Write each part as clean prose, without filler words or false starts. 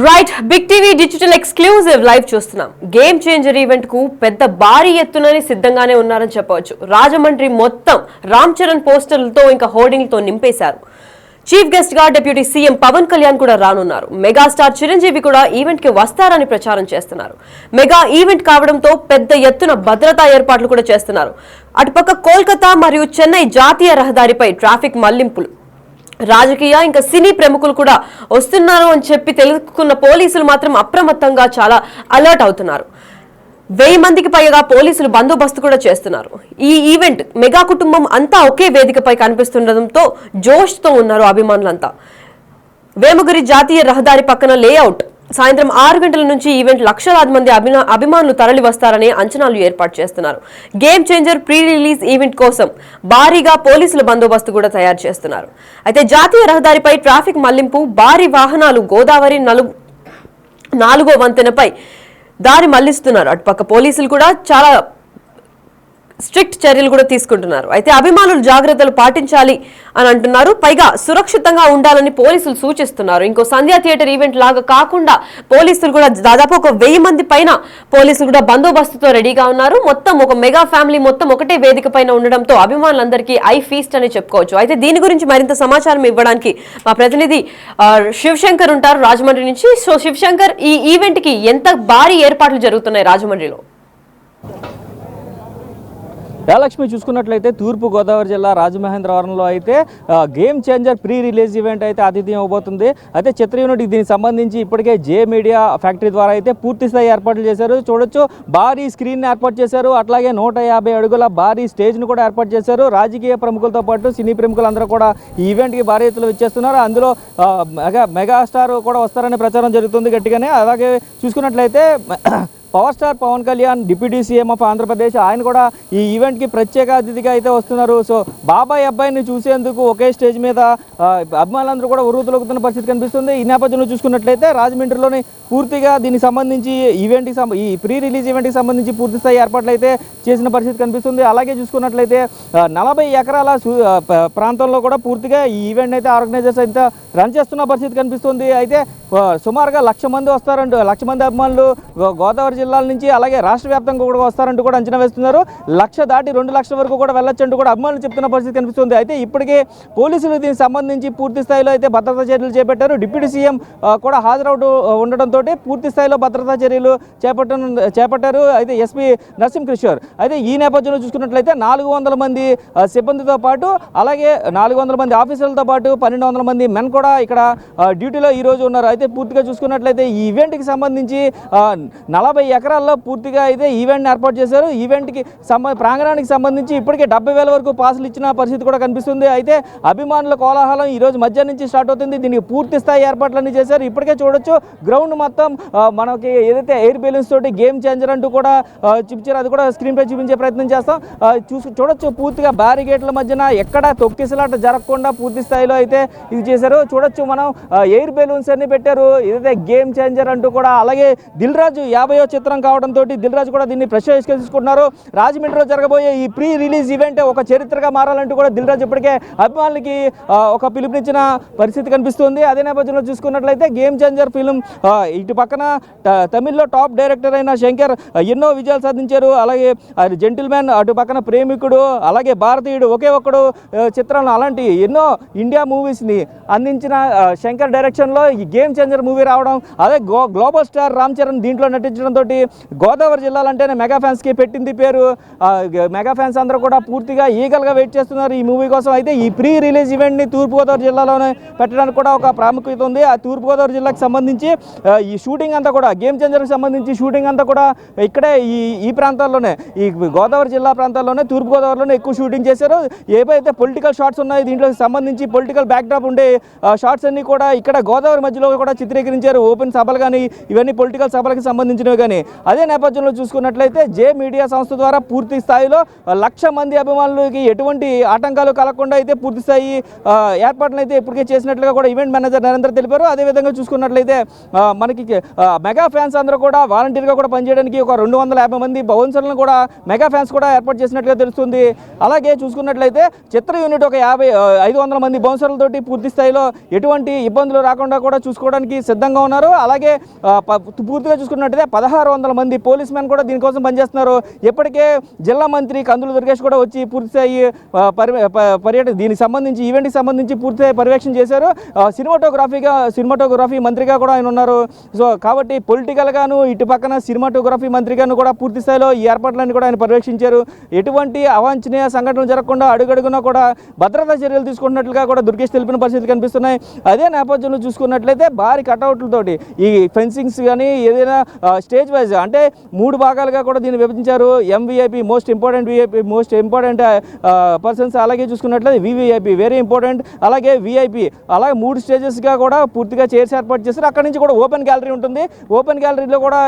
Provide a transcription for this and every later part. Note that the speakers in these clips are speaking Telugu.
Right big TV digital exclusive live చూస్తున్నాం. గేమ్ చేంజర్ ఈవెంట్ కు పెద్ద భారీ ఎత్తునని సిద్ధంగానే ఉన్నారని చెప్పవచ్చు. రాజమండ్రి మొత్తం రామ్ చరణ్ పోస్టర్లతో ఇంకా హోర్డింగ్లతో నింపేశారు. చీఫ్ గెస్ట్ గా డిప్యూటీ సీఎం పవన్ కళ్యాణ్ కూడా రానున్నారు. మెగాస్టార్ చిరంజీవి కూడా ఈవెంట్ కి వస్తారని ప్రచారం చేస్తున్నారు. మెగా ఈవెంట్ కావడంతో పెద్ద ఎత్తున భద్రతా ఏర్పాట్లు కూడా చేస్తున్నారు. అటుపక్క కోల్కతా మరియు చెన్నై జాతీయ రహదారిపై ట్రాఫిక్ మళ్లింపులు, రాజకీయ ఇంకా సినీ ప్రముఖులు కూడా వస్తున్నారు అని చెప్పి తెలుసుకున్న పోలీసులు మాత్రం అప్రమత్తంగా చాలా అలర్ట్ అవుతున్నారు. 1000 మందికి పైగా పోలీసులు బందోబస్తు కూడా చేస్తున్నారు. ఈ ఈవెంట్ మెగా కుటుంబం అంతా ఒకే వేదికపై కనిపిస్తుండటంతో జోష్తో ఉన్నారు అభిమానులంతా. వేమగిరి జాతీయ రహదారి పక్కన లేఅవుట్ సాయంత్రం 6 గంటల నుంచి ఈవెంట్ లక్షలాది మంది అభిమానులు తరలి వస్తారనే అంచనాలు ఏర్పాటు చేస్తున్నారు. Game changer pre release event కోసం భారీగా పోలీసుల బందోబస్తు కూడా తయారు చేస్తున్నారు. అయితే జాతీయ రహదారిపై ట్రాఫిక్ మళ్లింపు, భారీ వాహనాలు గోదావరి 4వ వంతెనపై దారి మళ్లిస్తున్నారు. అటుపక్క పోలీసులు కూడా చాలా స్ట్రిక్ట్ చర్యలు కూడా తీసుకుంటున్నారు. అయితే అభిమానులు జాగ్రత్తలు పాటించాలి అని అంటున్నారు. పైగా సురక్షితంగా ఉండాలని పోలీసులు సూచిస్తున్నారు. ఇంకో సంధ్యా థియేటర్ ఈవెంట్ లాగా కాకుండా పోలీసులు కూడా దాదాపు ఒక 1000 మంది పైన పోలీసులు కూడా బందోబస్తుతో రెడీగా ఉన్నారు. మొత్తం ఒక మెగా ఫ్యామిలీ మొత్తం ఒకటే వేదిక పైన ఉండడంతో అభిమానులందరికీ ఐ ఫీస్ట్ అని చెప్పుకోవచ్చు. అయితే దీని గురించి మరింత సమాచారం ఇవ్వడానికి మా ప్రతినిధి శివశంకర్ ఉంటారు రాజమండ్రి నుంచి. సో శివశంకర్, ఈ ఈవెంట్ కి ఎంత భారీ ఏర్పాట్లు జరుగుతున్నాయి రాజమండ్రిలో? లక్ష్మి, చూసుకున్నట్లయితే తూర్పు గోదావరి జిల్లా రాజమహేంద్రవరంలో అయితే game changer pre release event అయితే ఆతిథ్యం ఇవ్వబోతుంది. అయితే చిత్ర యూనిట్ దీనికి సంబంధించి ఇప్పటికే జే మీడియా ఫ్యాక్టరీ ద్వారా అయితే పూర్తి స్థాయి ఏర్పాట్లు చేశారు. చూడొచ్చు, భారీ స్క్రీన్ ఏర్పాటు చేశారు. అట్లాగే 150 అడుగుల భారీ స్టేజ్ను కూడా ఏర్పాటు చేశారు. రాజకీయ ప్రముఖులతో పాటు సినీ ప్రముఖులందరూ కూడా ఈ ఈవెంట్కి భారీ ఎత్తులో ఇచ్చేస్తున్నారు. అందులో మెగాస్టార్ కూడా వస్తారనే ప్రచారం జరుగుతుంది గట్టిగానే. అలాగే చూసుకున్నట్లయితే power star Pawan Kalyan, deputy CM of Andhra Pradesh, ఆయన కూడా ఈ ఈవెంట్కి ప్రత్యేక అతిథిగా అయితే వస్తున్నారు. సో బాబాయ్ అబ్బాయిని చూసేందుకు ఒకే స్టేజ్ మీద అభిమానులందరూ కూడా ఉర్రూతలొక్కుతున్న పరిస్థితి కనిపిస్తుంది. ఈ నేపథ్యంలో చూసుకున్నట్లయితే రాజమండ్రిలోని పూర్తిగా దీనికి సంబంధించి ఈ ప్రీ రిలీజ్ ఈవెంట్కి సంబంధించి పూర్తి స్థాయి ఏర్పాట్లు అయితే చేసిన పరిస్థితి కనిపిస్తుంది. అలాగే చూసుకున్నట్లయితే 40 ఎకరాల ప్రాంతంలో కూడా పూర్తిగా ఈ ఈవెంట్ అయితే ఆర్గనైజర్స్ అయితే రన్ చేస్తున్న పరిస్థితి కనిపిస్తుంది. అయితే సుమారుగా 1,00,000 మంది వస్తారంటూ, 1,00,000 మంది అభిమానులు గోదావరి జిల్లాల నుంచి అలాగే రాష్ట్ర వ్యాప్తంగా కూడా వస్తారంటూ కూడా అంచనా వేస్తున్నారు. 1,00,000 దాటి 2,00,000 వరకు కూడా వెళ్ళొచ్చంటూ కూడా అభిమానులు చెప్తున్న పరిస్థితి కనిపిస్తుంది. అయితే ఇప్పటికే పోలీసులు దీనికి సంబంధించి పూర్తి స్థాయిలో అయితే భద్రతా చర్యలు చేపట్టారు. డిప్యూటీ సీఎం కూడా హాజరవుతూ ఉండడంతో పూర్తి స్థాయిలో భద్రతా చర్యలు చేపట్టారు. అయితే ఎస్పీ నరసింహ కిషోర్. అయితే ఈ నేపథ్యంలో చూసుకున్నట్లయితే 400 మంది సిబ్బందితో పాటు అలాగే 400 మంది ఆఫీసర్లతో పాటు 1,200 మంది మెన్ కూడా ఇక్కడ డ్యూటీలో ఈరోజు ఉన్నారు. అయితే పూర్తిగా చూసుకున్నట్లయితే ఈ ఈవెంట్కి సంబంధించి 40 ఎకరాల్లో పూర్తిగా అయితే ఈవెంట్ని ఏర్పాటు చేశారు. ఈవెంట్కి ప్రాంగణానికి సంబంధించి ఇప్పటికే 70,000 వరకు పాసులు ఇచ్చిన పరిస్థితి కూడా కనిపిస్తుంది. అయితే అభిమానుల కోలాహలం ఈరోజు మధ్యాహ్నం నుంచి స్టార్ట్ అవుతుంది. దీనికి పూర్తి స్థాయి ఏర్పాట్లన్నీ చేశారు. ఇప్పటికే చూడొచ్చు, గ్రౌండ్ మొత్తం మనకి ఏదైతే ఎయిర్ బెలూన్స్ తోటి గేమ్ చేంజర్ అంటూ కూడా చూపించారు. అది కూడా స్క్రీన్ పై చూపించే ప్రయత్నం చేస్తాం. చూడొచ్చు, పూర్తిగా బ్యారిగేట్ల మధ్యన ఎక్కడ తొక్కిసలాట జరగకుండా పూర్తి స్థాయిలో అయితే ఇది చేశారు. చూడొచ్చు, మనం ఎయిర్ బెలూన్స్ అన్ని పెట్టారు. ఏదైతే గేమ్ చేంజర్ అంటూ కూడా. అలాగే దిల్ రాజు 50వ చిత్రం కావడంతో దిల్ రాజు కూడా దీన్ని ప్రశ్నించుకొని తీసుకుంటున్నారు. రాజమండ్రిలో జరగబోయే ఈ ప్రీ రిలీజ్ ఈవెంట్ ఒక చరిత్రగా మారాలంటూ కూడా దిల్ రాజు ఇప్పటికే అభిమానులకి ఒక పిలుపునిచ్చిన పరిస్థితి కనిపిస్తుంది. అదే నేపథ్యంలో చూసుకున్నట్లయితే గేమ్ చేంజర్ ఫిల్మ్ ఇటు పక్కన తమిళ్లో టాప్ డైరెక్టర్ అయిన శంకర్ ఎన్నో విజయాలు సాధించారు. అలాగే జెంటిల్మెన్, అటు పక్కన ప్రేమికుడు, అలాగే భారతీయుడు, ఒకే ఒక్కడు చిత్రాలను అలాంటి ఎన్నో ఇండియా మూవీస్ని అందించిన శంకర్ డైరెక్షన్లో ఈ గేమ్ చేంజర్ మూవీ రావడం, అదే గ్లోబల్ స్టార్ రామ్ చరణ్ దీంట్లో నటించడంతో గోదావరి జిల్లాలంటేనే మెగా ఫ్యాన్స్కి పెట్టింది పేరు. మెగా ఫ్యాన్స్ అందరూ కూడా పూర్తిగా ఈగల్గా వెయిట్ చేస్తున్నారు ఈ మూవీ కోసం. అయితే ఈ ప్రీ రిలీజ్ ఈవెంట్ని తూర్పుగోదావరి జిల్లాలోనే పెట్టడానికి కూడా ఒక ప్రాముఖ్యత ఉంది. ఆ తూర్పుగోదావరి జిల్లాకు సంబంధించి ఈ షూటింగ్ అంతా కూడా, గేమ్ చేంజర్కి సంబంధించి షూటింగ్ అంతా కూడా ఇక్కడే ఈ ప్రాంతాల్లోనే, ఈ గోదావరి జిల్లా ప్రాంతాల్లోనే, తూర్పుగోదావరిలోనే ఎక్కువ షూటింగ్ చేశారు. ఏవైతే పొలిటికల్ షాట్స్ ఉన్నాయో దీంట్లో సంబంధించి పొలిటికల్ బ్యాక్డ్రాప్ ఉండే షాట్స్ అన్నీ కూడా ఇక్కడ గోదావరి మధ్యలో కూడా చిత్రీకరించారు. ఓపెన్ సభలు కానీ ఇవన్నీ పొలిటికల్ సభలకు సంబంధించినవి కానీ. అని. అదే నేపథ్యంలో చూసుకున్నట్లయితే జే మీడియా సంస్థ ద్వారా పూర్తి స్థాయిలో 1,00,000 మంది అభిమానులకి ఎటువంటి ఆటంకాలు కలగకుండా అయితే పూర్తి స్థాయి ఏర్పాట్లను అయితే ఇప్పటికే చేసినట్లుగా కూడా ఈవెంట్ మేనేజర్ నరేంద్ర తెలిపారు. అదేవిధంగా చూసుకున్నట్లయితే మనకి మెగా ఫ్యాన్స్ అందరూ కూడా వాలంటీర్గా కూడా పనిచేయడానికి ఒక 250 మంది బౌన్సర్లను కూడా మెగా ఫ్యాన్స్ కూడా ఏర్పాటు చేసినట్లుగా తెలుస్తుంది. అలాగే చూసుకున్నట్లయితే చిత్ర యూనిట్ ఒక 500 మంది బౌన్సర్లతోటి పూర్తి స్థాయిలో ఎటువంటి ఇబ్బందులు రాకుండా కూడా చూసుకోవడానికి సిద్ధంగా ఉన్నారు. అలాగే పూర్తిగా చూసుకున్నట్లయితే 1600 మంది పోలీస్ మెన్ కూడా దీనికోసం పనిచేస్తున్నారు. ఇప్పటికే జిల్లా మంత్రి కందుల దుర్గేష్ కూడా వచ్చి పూర్తి స్థాయి దీనికి సంబంధించి ఈవెంట్కి సంబంధించి పూర్తి పర్యవేక్షణ చేశారు. సినిమాటోగ్రఫీ మంత్రిగా కూడా ఆయన ఉన్నారు. సో కాబట్టి పొలిటికల్గాను ఇటు పక్కన సినిమాటోగ్రఫీ మంత్రిగాను కూడా పూర్తి స్థాయిలో ఈ ఏర్పాట్లన్నీ కూడా ఆయన పర్యవేక్షించారు. ఎటువంటి అవాంఛనీయ సంఘటనలు జరగకుండా అడుగడుగునా కూడా భద్రతా చర్యలు తీసుకుంటున్నట్లుగా కూడా దుర్గేష్ తెలిపిన పరిస్థితులు కనిపిస్తున్నాయి. అదే నేపథ్యంలో చూసుకున్నట్లయితే భారీ కటౌట్లతోటి ఈ ఫెన్సింగ్స్ కానీ ఏదైనా స్టేజ్ వైజ్ అంటే 3 భాగాలుగా కూడా దీన్ని విభజించారు. ఎంవీఐపీ మోస్ట్ ఇంపార్టెంట్ పర్సన్స్, అలాగే చూసుకున్నట్లయితే వివిఐపీ వెరీ ఇంపార్టెంట్, అలాగే విఐపీ, అలాగే 3 స్టేజెస్గా కూడా పూర్తిగా చైర్స్ ఏర్పాటు చేస్తారు. అక్కడి నుంచి కూడా ఓపెన్ గ్యాలరీ ఉంటుంది. ఓపెన్ గ్యాలరీలో కూడా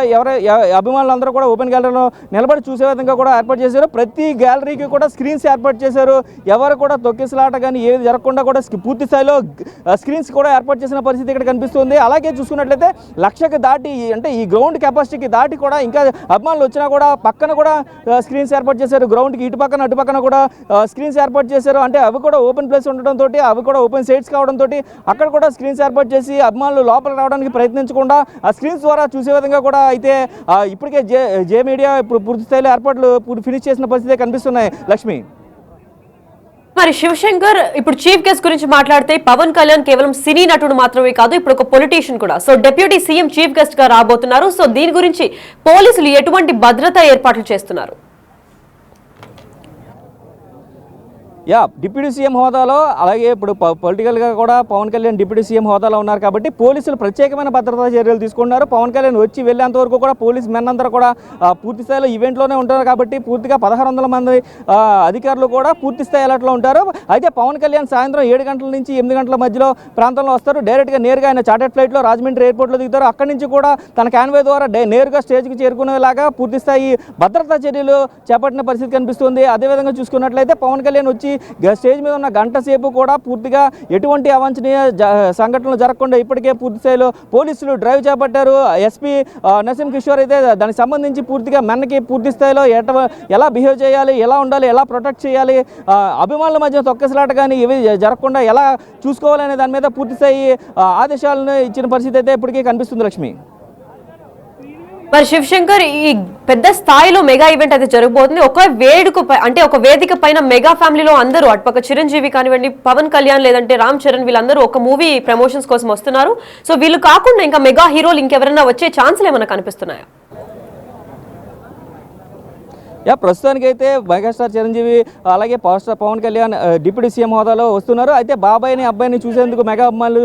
అభిమానులందరూ కూడా ఓపెన్ గ్యాలరీలో నిలబడి చూసే విధంగా కూడా ఏర్పాటు చేశారు. ప్రతి గ్యాలరీకి కూడా స్క్రీన్స్ ఏర్పాటు చేశారు. ఎవరు కూడా తొక్కిసలాట కానీ ఏది జరగకుండా కూడా పూర్తి స్థాయిలో స్క్రీన్స్ కూడా ఏర్పాటు చేసిన పరిస్థితి ఇక్కడ కనిపిస్తుంది. అలాగే చూసుకున్నట్లయితే 1,00,000కి దాటి అంటే ఈ గ్రౌండ్ కెపాసిటీకి దాటి కూడా ఇంకా అభిమానులు వచ్చినా కూడా పక్కన కూడా స్క్రీన్స్ ఏర్పాటు చేశారు. గ్రౌండ్కి ఇటు పక్కన అటు పక్కన కూడా స్క్రీన్స్ ఏర్పాటు చేశారు. అంటే అవి కూడా ఓపెన్ ప్లేస్ ఉండడంతో అవి కూడా ఓపెన్ సైట్స్ కావడంతో అక్కడ కూడా స్క్రీన్స్ ఏర్పాటు చేసి అభిమానులు లోపల రావడానికి ప్రయత్నించకుండా ఆ స్క్రీన్స్ ద్వారా చూసే విధంగా కూడా అయితే ఇప్పటికే జే మీడియా ఇప్పుడు పూర్తి స్థాయిలో ఏర్పాట్లు ఫినిష్ చేసిన పరిస్థితి కనిపిస్తున్నాయి. లక్ష్మి, మరి శివశంకర్ ఇప్పుడు చీఫ్ గెస్ట్ గురించి మాట్లాడితే పవన్ కళ్యాణ్ కేవలం సినీ నటుడు మాత్రమే కాదు, ఇప్పుడు ఒక పొలిటీషియన్ కూడా. So deputy CM chief guest గా రాబోతున్నారు. సో దీని గురించి పోలీసులు ఎటువంటి భద్రతా ఏర్పాట్లు చేస్తున్నారు? డిప్యూటీ సీఎం హోదాలో, అలాగే ఇప్పుడు పొలిటికల్గా కూడా పవన్ కళ్యాణ్ డిప్యూటీ సీఎం హోదాలో ఉన్నారు కాబట్టి పోలీసులు ప్రత్యేకమైన భద్రతా చర్యలు తీసుకున్నారు. పవన్ కళ్యాణ్ వచ్చి వెళ్ళేంత వరకు కూడా పోలీస్ మెన్ అందరూ కూడా పూర్తి స్థాయిలో ఈవెంట్లోనే ఉంటారు కాబట్టి పూర్తిగా 1600 మంది అధికారులు కూడా పూర్తి స్థాయి అలర్ట్లో ఉంటారు. అయితే పవన్ కళ్యాణ్ సాయంత్రం 7 గంటల నుంచి 8 గంటల మధ్యలో ప్రాంతంలో వస్తారు. డైరెక్ట్గా నేరుగా ఆయన చార్టెడ్ ఫ్లైట్లో రాజమండ్రి ఎయిర్పోర్ట్లో దిగుతారు. అక్కడి నుంచి కూడా తన క్యాన్వే ద్వారా నేరుగా స్టేజ్కి చేరుకునేలాగా పూర్తి స్థాయి భద్రతా చర్యలు చేపట్టిన పరిస్థితి కనిపిస్తుంది. అదేవిధంగా చూసుకున్నట్లయితే పవన్ కళ్యాణ్ వచ్చి స్టేజ్ మీద ఉన్న గంట సేపు కూడా పూర్తిగా ఎటువంటి అవాంఛనీయ సంఘటనలు జరగకుండా ఇప్పటికే పూర్తి స్థాయిలో పోలీసులు డ్రైవ్ చేపట్టారు. ఎస్పీ నసీం కిషోర్ అయితే దానికి సంబంధించి పూర్తిగా మెన్నకి పూర్తి స్థాయిలో ఎలా బిహేవ్ చేయాలి, ఎలా ఉండాలి, ఎలా ప్రొటెక్ట్ చేయాలి, అభిమానుల మధ్య తొక్కసలాట కానీ ఇవి జరగకుండా ఎలా చూసుకోవాలనే దాని మీద పూర్తి స్థాయి ఆదేశాలను ఇచ్చిన పరిస్థితి అయితే ఇప్పటికీ కనిపిస్తుంది. లక్ష్మి, మరి శివశంకర్ ఈ పెద్ద స్థాయిలో మెగా ఈవెంట్ అయితే జరగబోతుంది. ఒక వేదిక పైన మెగా ఫ్యామిలీలో అందరూ అటుపక్క చిరంజీవి కానివ్వండి, పవన్ కళ్యాణ్ లేదంటే రామ్ చరణ్ వీళ్ళందరూ ఒక మూవీ ప్రమోషన్స్ కోసం వస్తున్నారు. సో వీళ్ళు కాకుండా ఇంకా మెగా హీరోలు ఇంకెవరైనా వచ్చే ఛాన్స్లు ఏమైనా కనిపిస్తున్నాయా? ప్రస్తుతానికైతే మెగాస్టార్ చిరంజీవి అలాగే power star Pawan Kalyan deputy CM హోదాలో వస్తున్నారు. అయితే బాబాయిని అబ్బాయిని చూసేందుకు మెగా అభిమానులు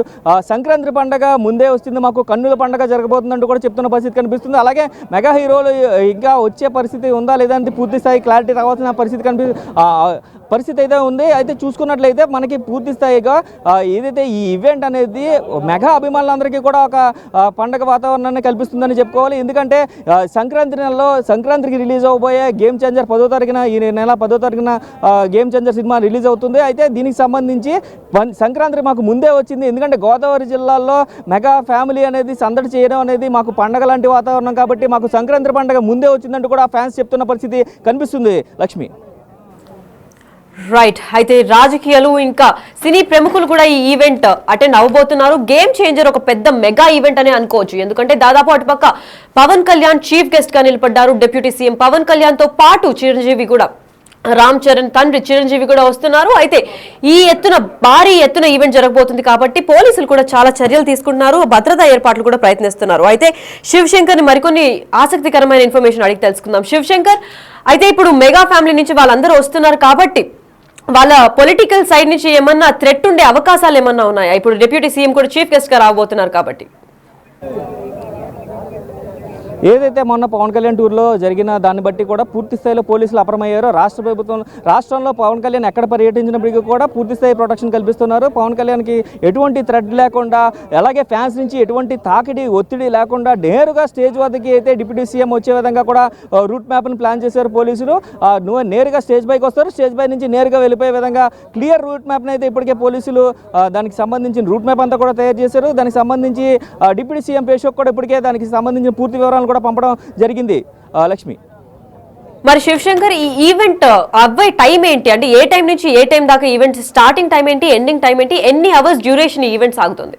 సంక్రాంతి పండుగ ముందే వస్తుంది, మాకు కన్నుల పండుగ జరగబోతుందంటూ కూడా చెప్తున్న పరిస్థితి కనిపిస్తుంది. అలాగే మెగా హీరోలు ఇంకా వచ్చే పరిస్థితి ఉందా లేదా అని పూర్తి స్థాయి క్లారిటీ రావాల్సిన పరిస్థితి అయితే ఉంది. అయితే చూసుకున్నట్లయితే మనకి పూర్తి స్థాయిగా ఏదైతే ఈ ఈవెంట్ అనేది మెగా అభిమానులందరికీ కూడా ఒక పండగ వాతావరణాన్ని కల్పిస్తుందని చెప్పుకోవాలి. ఎందుకంటే సంక్రాంతికి రిలీజ్ అవబోయే గేమ్ చేంజర్ 10వ తారీఖున ఈ నెల 10వ తారీఖున గేమ్ చేంజర్ సినిమా రిలీజ్ అవుతుంది. అయితే దీనికి సంబంధించి సంక్రాంతి మాకు ముందే వచ్చింది. ఎందుకంటే గోదావరి జిల్లాలో మెగా ఫ్యామిలీ అనేది సందడి చేయడం అనేది మాకు పండగ లాంటి వాతావరణం కాబట్టి మాకు సంక్రాంతి పండుగ ముందే వచ్చిందంటూ కూడా ఫ్యాన్స్ చెప్తున్న పరిస్థితి కనిపిస్తుంది. లక్ష్మి, రైట్. అయితే రాజకీయాలు ఇంకా సినీ ప్రముఖులు కూడా ఈ ఈవెంట్ అటెండ్ అవబోతున్నారు. గేమ్ చేంజర్ ఒక పెద్ద మెగా ఈవెంట్ అని అనుకోవచ్చు. ఎందుకంటే దాదాపు అటుపక్క పవన్ కళ్యాణ్ చీఫ్ గెస్ట్ గా నిలబడ్డారు. డిప్యూటీ సీఎం పవన్ కళ్యాణ్ తో పాటు చిరంజీవి కూడా, రామ్ చరణ్ తండ్రి చిరంజీవి కూడా వస్తున్నారు. అయితే ఈ భారీ ఎత్తున ఈవెంట్ జరగబోతుంది కాబట్టి పోలీసులు కూడా చాలా చర్యలు తీసుకుంటున్నారు, భద్రతా ఏర్పాట్లు కూడా ప్రయత్నిస్తున్నారు. అయితే శివశంకర్ ని మరికొన్ని ఆసక్తికరమైన ఇన్ఫర్మేషన్ అడిగి తెలుసుకుందాం. శివశంకర్, అయితే ఇప్పుడు మెగా ఫ్యామిలీ నుంచి వాళ్ళందరూ వస్తున్నారు కాబట్టి వాళ్ళ పొలిటికల్ సైడ్ నుంచి ఏమన్నా థ్రెట్ ఉండే అవకాశాలు ఏమన్నా ఉన్నాయా? ఇప్పుడు డిప్యూటీ సీఎం కూడా చీఫ్ గెస్ట్ గా రాబోతున్నారు కాబట్టి. ఏదైతే మొన్న పవన్ కళ్యాణ్ టూర్లో జరిగిన దాన్ని బట్టి కూడా పూర్తి స్థాయిలో పోలీసులు అప్రమయ్యారు. రాష్ట్రంలో పవన్ కళ్యాణ్ ఎక్కడ పర్యటించినప్పటికీ కూడా పూర్తి స్థాయి ప్రొటెక్షన్ కల్పిస్తున్నారు. పవన్ కళ్యాణ్కి ఎటువంటి థ్రెట్ లేకుండా, అలాగే ఫ్యాన్స్ నుంచి ఎటువంటి తాకిడి ఒత్తిడి లేకుండా నేరుగా స్టేజ్ వద్దకి అయితే డిప్యూటీ సీఎం వచ్చే విధంగా కూడా రూట్ మ్యాప్ని ప్లాన్ చేశారు పోలీసులు. నేరుగా స్టేజ్ పైకి వస్తారు, స్టేజ్ పై నుంచి నేరుగా వెళ్ళిపోయే విధంగా క్లియర్ రూట్ మ్యాప్ని అయితే ఇప్పటికే పోలీసులు దానికి సంబంధించిన రూట్ మ్యాప్ అంతా కూడా తయారు చేశారు. దానికి సంబంధించి డిప్యూటీ సీఎం పేషోక్ కూడా ఇప్పటికే దానికి సంబంధించిన పూర్తి వివరాలను కూడా పంపడం జరిగింది. లక్ష్మి, మరి శివశంకర్, ఈ ఈవెంట్ అవ్వే టైం ఏంటి? అంటే ఏ టైం నుంచి ఏ టైం దాకా ఈవెంట్ స్టార్టింగ్ టైం ఏంటి, ఎండింగ్ టైం ఏంటి, ఎన్ని అవర్స్ డ్యూరేషన్ ఈవెంట్ సాగుతుంది?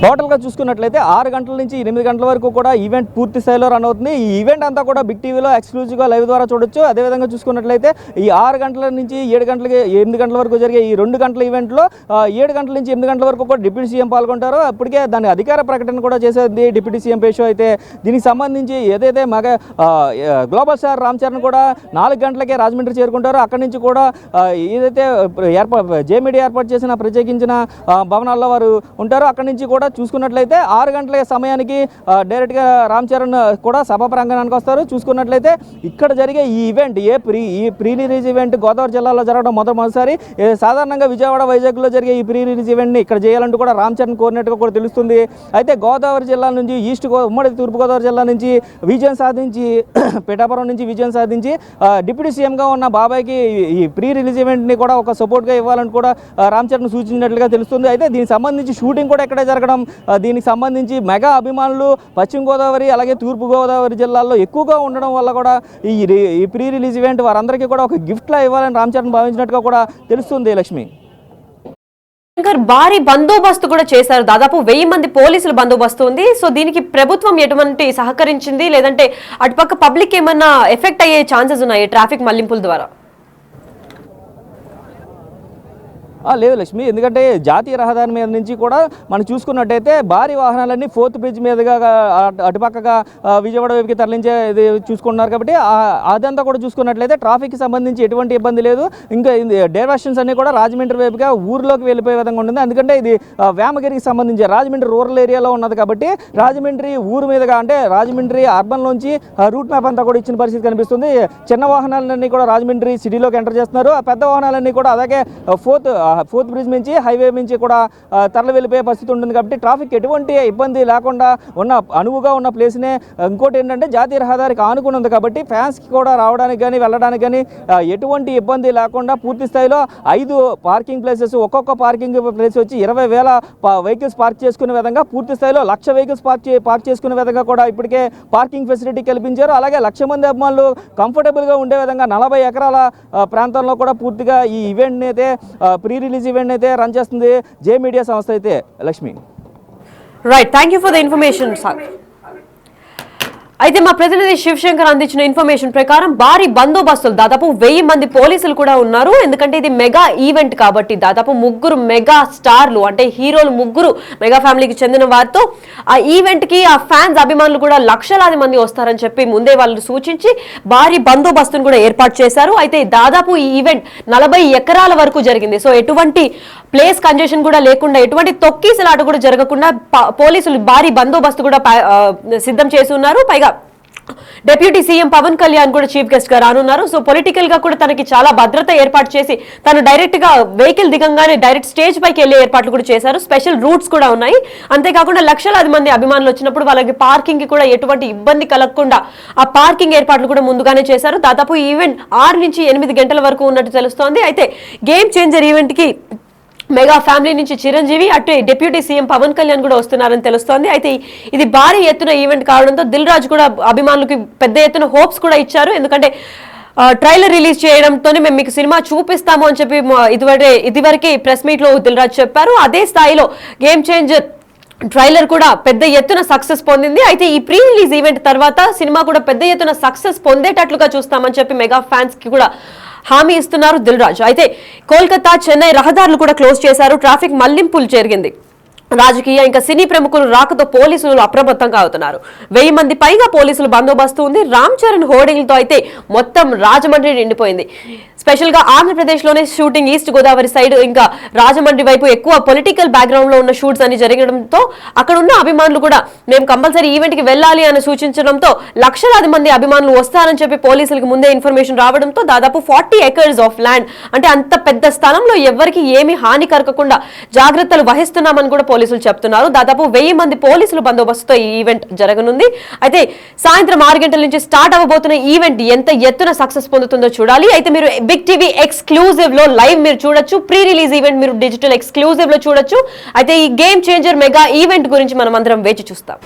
టోటల్గా చూసుకున్నట్లయితే 6 గంటల నుంచి 8 గంటల వరకు కూడా ఈవెంట్ పూర్తి స్థాయిలో రన్ అవుతుంది. ఈ ఈవెంట్ అంతా కూడా బిగ్ టీవీలో ఎక్స్క్లూజివ్గా లైవ్ ద్వారా చూడొచ్చు. అదేవిధంగా చూసుకున్నట్లయితే ఈ 6 గంటల నుంచి 8 గంటల వరకు జరిగే ఈ 2 గంటల ఈవెంట్లో 7 గంటల నుంచి 8 గంటల వరకు కూడా డిప్యూటీ సీఎం పాల్గొంటారు. అప్పటికే దాని అధికార ప్రకటన కూడా చేసేది డిప్యూటీ సీఎం పేషో. అయితే దీనికి సంబంధించి ఏదైతే గ్లోబల్ స్టార్ రామ్ చరణ్ కూడా 4 గంటలకే రాజమండ్రి చేరుకుంటారో అక్కడి నుంచి కూడా ఏదైతే జే మీడియా ఏర్పాటు చేసిన ప్రత్యేకించిన భవనాల్లో వారు ఉంటారో అక్కడి నుంచి కూడా చూసుకున్నట్లయితే 6 గంటల సమయానికి డైరెక్ట్గా రామ్ చరణ్ కూడా సభా ప్రాంగణానికి వస్తారు. చూసుకున్నట్లయితే ఇక్కడ జరిగే ఈ ఈవెంట్ ఈ ప్రీ రిలీజ్ ఈవెంట్ గోదావరి జిల్లాలో జరగడం మొదటిసారి. సాధారణంగా విజయవాడ, వైజాగ్లో జరిగే ఈ ప్రీ రిలీజ్ ఈవెంట్ని ఇక్కడ చేయాలంటూ కూడా రామ్ చరణ్ కోరినట్టుగా కూడా తెలుస్తుంది. అయితే గోదావరి జిల్లా నుంచి ఉమ్మడి తూర్పుగోదావరి జిల్లా నుంచి విజయం సాధించి పిఠాపురం నుంచి విజయం సాధించి డిప్యూటీ సీఎంగా ఉన్న బాబాయ్కి ఈ ప్రీ రిలీజ్ ఈవెంట్ని కూడా ఒక సపోర్ట్గా ఇవ్వాలని కూడా రామ్ చరణ్ సూచించినట్లుగా తెలుస్తుంది. అయితే దీనికి సంబంధించి షూటింగ్ కూడా ఇక్కడే జరగడం, దీనికి సంబంధించి మెగా అభిమానులు పశ్చిమ గోదావరి అలాగే తూర్పు గోదావరి జిల్లాల్లో ఎక్కువగా ఉండడం వల్ల కూడా ఈ ప్రీ రిలీజ్ ఈవెంట్ వారందరికీ కూడా ఒక గిఫ్ట్లా ఇవ్వాలని రామ్ చరణ్ భావించినట్టుగా కూడా తెలుస్తుంది. లక్ష్మి, భారీ బందోబస్తు కూడా చేశారు. దాదాపు 1000 మంది పోలీసుల బందోబస్తు ఉంది. సో దీనికి ప్రభుత్వం ఎటువంటి సహకరించింది, లేదంటే అటుపక్క పబ్లిక్ ఏమన్నా ఎఫెక్ట్ అయ్యే ఛాన్సెస్ ఉన్నాయి ట్రాఫిక్ మళ్లింపుల ద్వారా? లేదు లక్ష్మి, ఎందుకంటే జాతీయ రహదారి మీద నుంచి కూడా మనం చూసుకున్నట్టయితే భారీ వాహనాలన్నీ 4th బ్రిడ్జ్ మీదుగా అటుపక్కగా విజయవాడ వైపుకి తరలించే ఇది చూసుకుంటున్నారు. కాబట్టి అదంతా కూడా చూసుకున్నట్లయితే ట్రాఫిక్కి సంబంధించి ఎటువంటి ఇబ్బంది లేదు. ఇంకా డైవర్షన్స్ అన్నీ కూడా రాజమండ్రి వైపుగా ఊర్లోకి వెళ్ళిపోయే విధంగా ఉంటుంది. ఎందుకంటే ఇది వేమగిరికి సంబంధించి రాజమండ్రి రూరల్ ఏరియాలో ఉన్నది కాబట్టి రాజమండ్రి ఊరు మీదుగా, అంటే రాజమండ్రి అర్బన్లోంచి రూట్ మ్యాప్ అంతా కూడా ఇచ్చిన పరిస్థితి కనిపిస్తుంది. చిన్న వాహనాలన్నీ కూడా రాజమండ్రి సిటీలోకి ఎంటర్ చేస్తున్నారు. ఆ పెద్ద వాహనాలన్నీ కూడా అలాగే 4th బ్రిడ్జ్ నుంచి హైవే నుంచి కూడా తరలి వెళ్ళిపోయే పరిస్థితి ఉంటుంది. కాబట్టి ట్రాఫిక్ ఎటువంటి ఇబ్బంది లేకుండా అనువుగా ఉన్న ప్లేస్నే. ఇంకోటి ఏంటంటే జాతీయ రహదారికి ఆనుకుని ఉంది కాబట్టి ఫ్యాన్స్కి కూడా రావడానికి కానీ వెళ్ళడానికి కానీ ఎటువంటి ఇబ్బంది లేకుండా పూర్తి స్థాయిలో 5 పార్కింగ్ ప్లేసెస్, ఒక్కొక్క పార్కింగ్ ప్లేస్ వచ్చి 20,000 వెహికల్స్ పార్క్ చేసుకునే విధంగా, పూర్తి స్థాయిలో 1,00,000 వెహికల్స్ పార్క్ చేసుకునే విధంగా కూడా ఇప్పటికే పార్కింగ్ ఫెసిలిటీ కల్పించారు. అలాగే 1,00,000 మంది అభిమానులు కంఫర్టబుల్గా ఉండే విధంగా 40 ఎకరాల ప్రాంతంలో కూడా పూర్తిగా ఈ ఈవెంట్ని అయితే ప్రీ రిలీజ్ ఈవెంట్ అయితే రన్ చేస్తుంది జే మీడియా సంస్థ అయితే. Lakshmi, right, thank you for the information sir. అయితే మా ప్రతినిధి శివశంకర్ అందించిన ఇన్ఫర్మేషన్ ప్రకారం భారీ బందోబస్తులు, దాదాపు 1000 మంది పోలీసులు కూడా ఉన్నారు. ఎందుకంటే ఇది మెగా ఈవెంట్ కాబట్టి దాదాపు 3 మెగా స్టార్లు, అంటే హీరోలు 3 మెగా ఫ్యామిలీకి చెందిన వారితో ఆ ఈవెంట్ కి ఆ ఫ్యాన్స్ అభిమానులు కూడా లక్షలాది మంది వస్తారని చెప్పి ముందే వాళ్ళు సూచించి భారీ బందోబస్తును కూడా ఏర్పాటు చేశారు. అయితే దాదాపు ఈ ఈవెంట్ 40 ఎకరాల వరకు జరిగింది. సో ఎటువంటి ప్లేస్ కంజెషన్ కూడా లేకుండా, ఎటువంటి తొక్కీసలాట కూడా జరగకుండా పోలీసులు భారీ బందోబస్తు కూడా సిద్ధం చేసి ఉన్నారు. పైగా డిప్యూటీ సీఎం పవన్ కళ్యాణ్ కూడా చీఫ్ గెస్ట్ గా రానున్నారు. సో పొలిటికల్ గా కూడా తనకి చాలా భద్రత ఏర్పాటు చేసి తను డైరెక్ట్ గా వెహికల్ దిగంగానే డైరెక్ట్ స్టేజ్ పైకి వెళ్లే ఏర్పాట్లు కూడా చేశారు. స్పెషల్ రూట్స్ కూడా ఉన్నాయి. అంతేకాకుండా లక్షలాది మంది అభిమానులు వచ్చినప్పుడు వాళ్ళకి పార్కింగ్ కి కూడా ఎటువంటి ఇబ్బంది కలగకుండా ఆ పార్కింగ్ ఏర్పాట్లు కూడా ముందుగానే చేశారు. దాదాపు ఈవెంట్ 6 నుంచి 8 గంటల వరకు ఉన్నట్టు తెలుస్తోంది. అయితే గేమ్ చేంజర్ ఈవెంట్ కి మెగా ఫ్యామిలీ నుంచి చిరంజీవి, అటు డిప్యూటీ సీఎం పవన్ కళ్యాణ్ కూడా వస్తున్నారని తెలుస్తోంది. అయితే ఇది భారీ ఎత్తున ఈవెంట్ కావడంతో దిల్ రాజు కూడా అభిమానులకి పెద్ద ఎత్తున హోప్స్ కూడా ఇచ్చారు. ఎందుకంటే ట్రైలర్ రిలీజ్ చేయడంతోనే మేము మీకు సినిమా చూపిస్తాము అని చెప్పి ఇదివరకే ప్రెస్ మీట్ లో దిల్ రాజు చెప్పారు. అదే స్థాయిలో గేమ్ చేంజర్ ట్రైలర్ కూడా పెద్ద ఎత్తున సక్సెస్ పొందింది. అయితే ఈ ప్రీ రిలీజ్ ఈవెంట్ తర్వాత సినిమా కూడా పెద్ద ఎత్తున సక్సెస్ పొందేటట్లుగా చూస్తామని చెప్పి మెగా ఫ్యాన్స్ కి కూడా హామీ ఇస్తున్నారు దిల్ రాజు. అయితే కోల్కతా, చెన్నై రహదారులు కూడా క్లోజ్ చేశారు. ట్రాఫిక్ మళ్లింపులు జరిగింది. రాజకీయ ఇంకా సినీ ప్రముఖులు రాకతో పోలీసులు అప్రమత్తంగా అవుతున్నారు. 1000 మంది పైగా పోలీసులు బందోబస్తు ఉంది. రామ్ చరణ్ హోర్డింగ్లతో అయితే మొత్తం రాజమండ్రి నిండిపోయింది. స్పెషల్ గా ఆంధ్రప్రదేశ్ లోనే షూటింగ్, ఈస్ట్ గోదావరి సైడ్ ఇంకా రాజమండ్రి వైపు ఎక్కువ పొలిటికల్ బ్యాక్గ్రౌండ్ లో ఉన్న షూట్స్ అని జరగడంతో అక్కడ ఉన్న అభిమానులు కూడా మేము కంపల్సరీ ఈవెంట్ కి వెళ్ళాలి అని సూచించడంతో లక్షలాది మంది అభిమానులు వస్తారని చెప్పి పోలీసులకు ముందే ఇన్ఫర్మేషన్ రావడంతో దాదాపు 40 acres ఆఫ్ ల్యాండ్, అంటే అంత పెద్ద స్థలంలో ఎవరికి ఏమీ హాని కలగకుండా జాగ్రత్తలు వహిస్తున్నామని కూడా పోలీసులు చెప్తున్నారు. దాదాపు 1000 మంది పోలీసులు బందోబస్తుతో ఈ ఈవెంట్ జరగనుంది. అయితే సాయంత్రం 6 గంటల నుంచి స్టార్ట్ అవ్వబోతున్న ఈవెంట్ ఎంత ఎత్తున సక్సెస్ పొందుతుందో చూడాలి. అయితే మీరు బిగ్ టీవీ ఎక్స్క్లూజివ్ లో లైవ్ మీరు చూడొచ్చు, ప్రీ రిలీజ్ ఈవెంట్ మీరు డిజిటల్ ఎక్స్క్లూజివ్ లో చూడొచ్చు. అయితే ఈ గేమ్ చేంజర్ మెగా ఈవెంట్ గురించి మనం అందరం వేచి చూస్తాం.